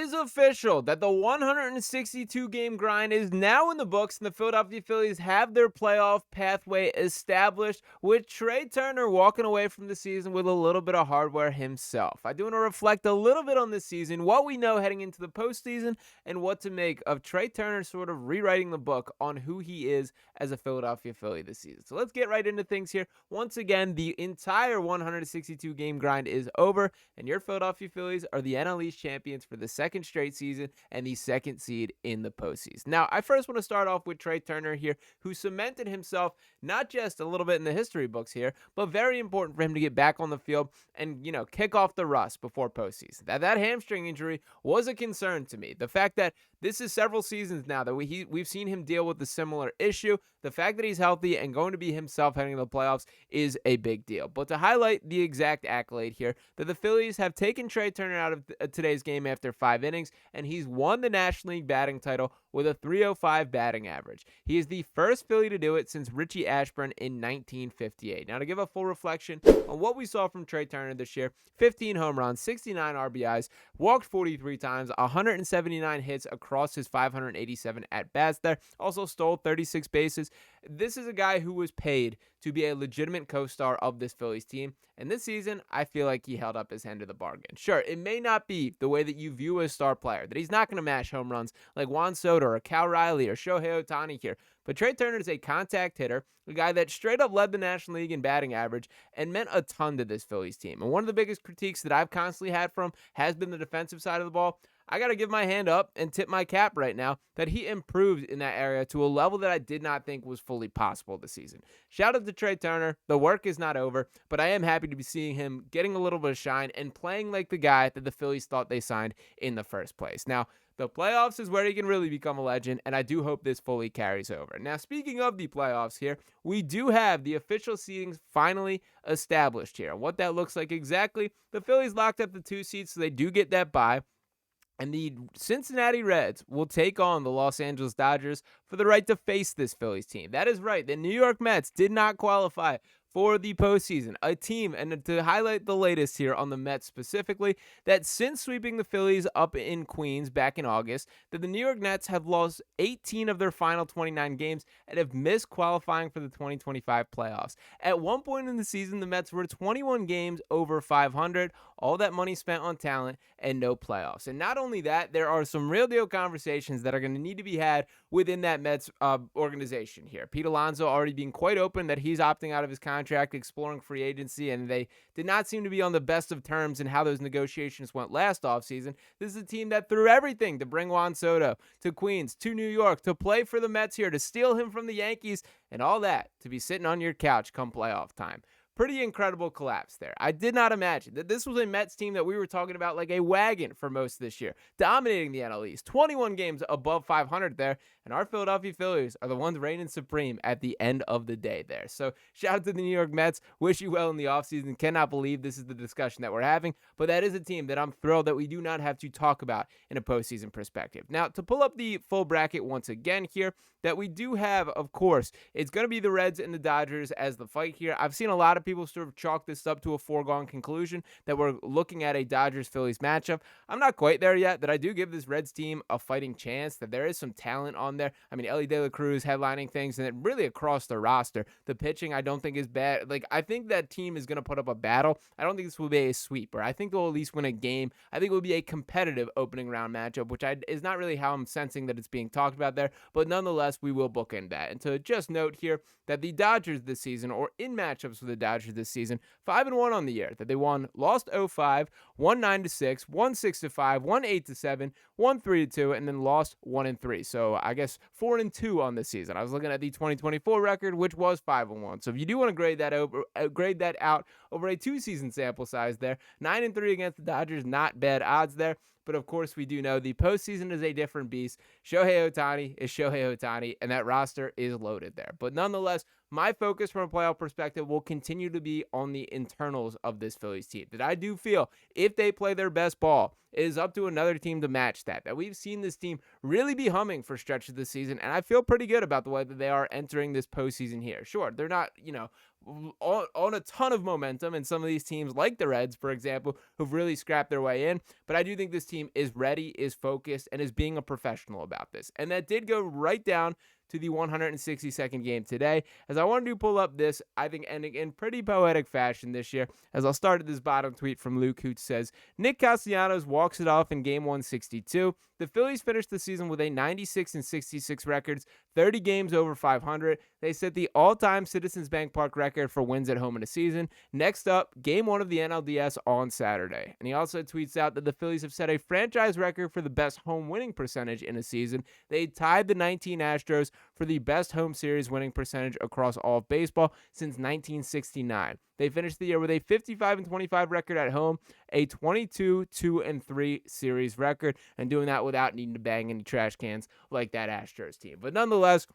is official that the 162 game grind is now in the books, and the Philadelphia Phillies have their playoff pathway established, with Trea Turner walking away from the season with a little bit of hardware himself. I do want to reflect a little bit on this season, what we know heading into the postseason, and what to make of Trea Turner sort of rewriting the book on who he is as a Philadelphia Philly this season. So let's get right into things here. Once again, the entire 162 game grind is over, and your Philadelphia Phillies are the NL East champions for the second straight season and the second seed in the postseason. Now, I first want to start off with Trea Turner here, who cemented himself not just a little bit in the history books here, but very important for him to get back on the field and, kick off the rust before postseason. That hamstring injury was a concern to me. The fact that this is several seasons now that we've seen him deal with a similar issue. The fact that he's healthy and going to be himself heading into the playoffs is a big deal. But to highlight the exact accolade here, that the Phillies have taken Trea Turner out of today's game after 5 innings, and he's won the National League batting title with a .305 batting average. He is the first Philly to do it since Richie Ashburn in 1958. Now, to give a full reflection on what we saw from Trea Turner this year: 15 home runs, 69 RBIs, walked 43 times, 179 hits across his 587 at-bats there, also stole 36 bases. This is a guy who was paid to be a legitimate co-star of this Phillies team, and this season, I feel like he held up his end of the bargain. Sure, it may not be the way that you view a star player, that he's not going to mash home runs like Juan Soto or Cal Riley or Shohei Ohtani here, but Trea Turner is a contact hitter, a guy that straight up led the National League in batting average and meant a ton to this Phillies team. And one of the biggest critiques that I've constantly had from him has been the defensive side of the ball. I got to give my hand up and tip my cap right now that he improved in that area to a level that I did not think was fully possible this season. Shout out to Trea Turner. The work is not over, but I am happy to be seeing him getting a little bit of shine and playing like the guy that the Phillies thought they signed in the first place. Now, the playoffs is where he can really become a legend, and I do hope this fully carries over. Now, speaking of the playoffs here, we do have the official seedings finally established here. What that looks like exactly, the Phillies locked up the 2 seeds, so they do get that bye. And the Cincinnati Reds will take on the Los Angeles Dodgers for the right to face this Phillies team. That is right. The New York Mets did not qualify for the postseason. A team, and to highlight the latest here on the Mets specifically, that since sweeping the Phillies up in Queens back in August, that the New York Nets have lost 18 of their final 29 games and have missed qualifying for the 2025 playoffs. At one point in the season, the Mets were 21 games over 500, all that money spent on talent and no playoffs. And not only that, there are some real deal conversations that are going to need to be had within that Mets organization here. Pete Alonso already being quite open that he's opting out of his contract, exploring free agency, and they did not seem to be on the best of terms in how those negotiations went last offseason. This is a team that threw everything to bring Juan Soto to Queens, to New York, to play for the Mets here, to steal him from the Yankees, and all that to be sitting on your couch come playoff time. Pretty incredible collapse there. I did not imagine that this was a Mets team that we were talking about like a wagon for most of this year, dominating the NL East, 21 games above 500 there, and our Philadelphia Phillies are the ones reigning supreme at the end of the day there. So shout out to the New York Mets. Wish you well in the offseason. Cannot believe this is the discussion that we're having, but that is a team that I'm thrilled that we do not have to talk about in a postseason perspective. Now, to pull up the full bracket once again here, that we do have, of course, it's going to be the Reds and the Dodgers as the fight here. I've seen a lot of people sort of chalk this up to a foregone conclusion that we're looking at a Dodgers-Phillies matchup. I'm not quite there yet, that I do give this Reds team a fighting chance, that there is some talent on there. I mean, Ellie De La Cruz headlining things, and then really across the roster. The pitching I don't think is bad. Like, I think that team is going to put up a battle. I don't think this will be a sweeper. I think they'll at least win a game. I think it will be a competitive opening round matchup, which is not really how I'm sensing that it's being talked about there, but nonetheless, we will bookend that. And to just note here that the Dodgers this season, or in matchups with the Dodgers this season, 5-1 on the year, that they lost 0-5, won 9-6, won 6-5, won 8-7, won 3-2, and then lost 1-3. So I guess 4-2 on this season. I was looking at the 2024 record, which was 5-1. So if you do want to grade that out over a 2-season sample size there, 9-3 against the Dodgers, not bad odds there. But of course, we do know the postseason is a different beast. Shohei Ohtani is Shohei Ohtani, and that roster is loaded there. But nonetheless, my focus from a playoff perspective will continue to be on the internals of this Phillies team. That I do feel if they play their best ball, it is up to another team to match that. That we've seen this team really be humming for stretches this season, and I feel pretty good about the way that they are entering this postseason here. Sure, they're not, on a ton of momentum, and some of these teams, like the Reds, for example, who've really scrapped their way in. But I do think this team is ready, is focused, and is being a professional about this. And that did go right down to the 162nd game today. As I wanted to pull up this, I think, ending in pretty poetic fashion this year, as I'll start at this bottom tweet from Luke, who says, Nick Castellanos walks it off in game 162. The Phillies finished the season with a 96-66 records, 30 games over 500. They set the all-time Citizens Bank Park record for wins at home in a season. Next up, game 1 of the NLDS on Saturday. And he also tweets out that the Phillies have set a franchise record for the best home winning percentage in a season. They tied the 19 Astros for the best home series winning percentage across all of baseball since 1969. They finished the year with a 55-25 record at home, a 22-2-3 series record, and doing that without needing to bang any trash cans like that Astros team. But nonetheless,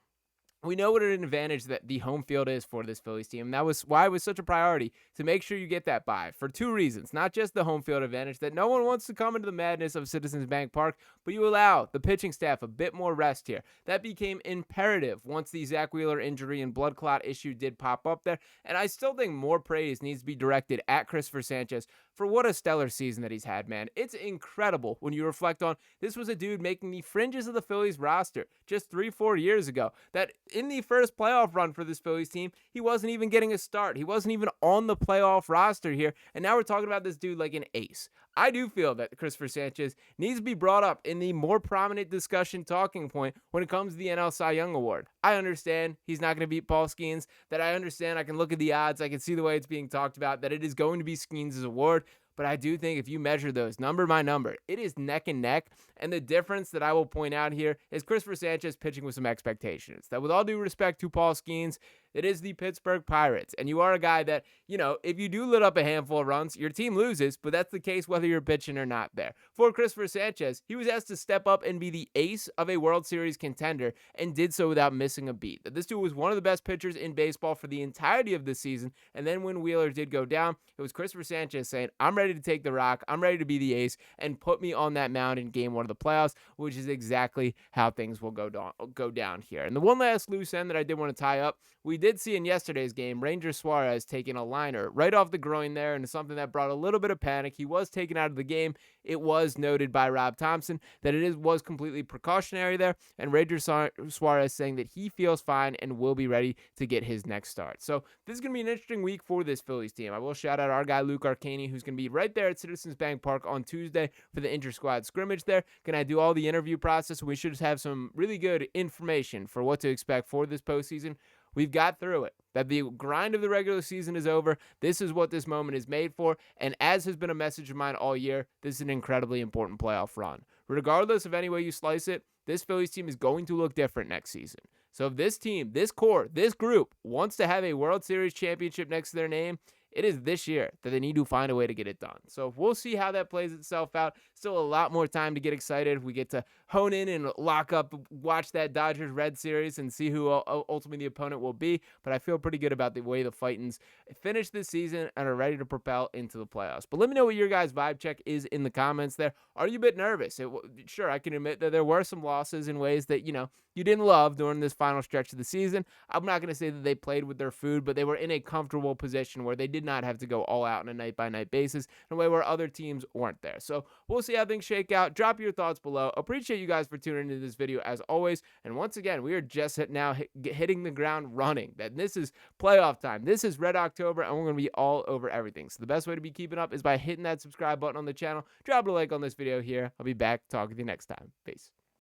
we know what an advantage that the home field is for this Phillies team. And that was why it was such a priority to make sure you get that bye for two reasons. Not just the home field advantage, that no one wants to come into the madness of Citizens Bank Park, but you allow the pitching staff a bit more rest here. That became imperative once the Zack Wheeler injury and blood clot issue did pop up there. And I still think more praise needs to be directed at Christopher Sanchez for what a stellar season that he's had, man. It's incredible when you reflect on this was a dude making the fringes of the Phillies roster just 3-4 years ago, that in the first playoff run for this Phillies team, he wasn't even getting a start. He wasn't even on the playoff roster here. And now we're talking about this dude like an ace. I do feel that Christopher Sanchez needs to be brought up in the more prominent discussion talking point when it comes to the NL Cy Young Award. I understand he's not going to beat Paul Skeens, that I understand I can look at the odds, I can see the way it's being talked about, that it is going to be Skeens' award. But I do think if you measure those number by number, it is neck and neck. And the difference that I will point out here is Christopher Sanchez pitching with some expectations. That with all due respect to Paul Skeens, it is the Pittsburgh Pirates. And you are a guy that, if you do lit up a handful of runs, your team loses, but that's the case whether you're pitching or not there. For Christopher Sanchez, he was asked to step up and be the ace of a World Series contender and did so without missing a beat. That this dude was one of the best pitchers in baseball for the entirety of the season. And then when Wheeler did go down, it was Christopher Sanchez saying, I'm ready to take the rock, I'm ready to be the ace, and put me on that mound in game 1 of the playoffs, which is exactly how things will go down here. And the one last loose end that I did want to tie up, we did see in yesterday's game, Ranger Suarez taking a liner right off the groin there, and something that brought a little bit of panic. He was taken out of the game. It was noted by Rob Thomson that was completely precautionary there, and Ranger Suarez saying that he feels fine and will be ready to get his next start. So this is going to be an interesting week for this Phillies team. I will shout out our guy Luke Arcaney, who's going to be right there at Citizens Bank Park on Tuesday for the inter-squad scrimmage there. Going to do all the interview process. We should have some really good information for what to expect for this postseason. We've got through it. That the grind of the regular season is over. This is what this moment is made for. And as has been a message of mine all year, this is an incredibly important playoff run. Regardless of any way you slice it, this Phillies team is going to look different next season. So if this team, this core, this group wants to have a World Series championship next to their name, it is this year that they need to find a way to get it done. So we'll see how that plays itself out. Still a lot more time to get excited. We get to hone in and lock up, watch that Dodgers-Red series and see who ultimately the opponent will be. But I feel pretty good about the way the Fightins finish this season and are ready to propel into the playoffs. But let me know what your guys' vibe check is in the comments there. Are you a bit nervous? Sure, I can admit that there were some losses in ways that, you didn't love during this final stretch of the season. I'm not going to say that they played with their food, but they were in a comfortable position where they did not have to go all out on a night-by-night basis in a way where other teams weren't there. So we'll see how things shake out. Drop your thoughts below. Appreciate you guys for tuning into this video as always. And once again, we are just now hitting the ground running. That this is playoff time. This is Red October, and we're going to be all over everything. So the best way to be keeping up is by hitting that subscribe button on the channel. Drop a like on this video here. I'll be back talking to you next time. Peace.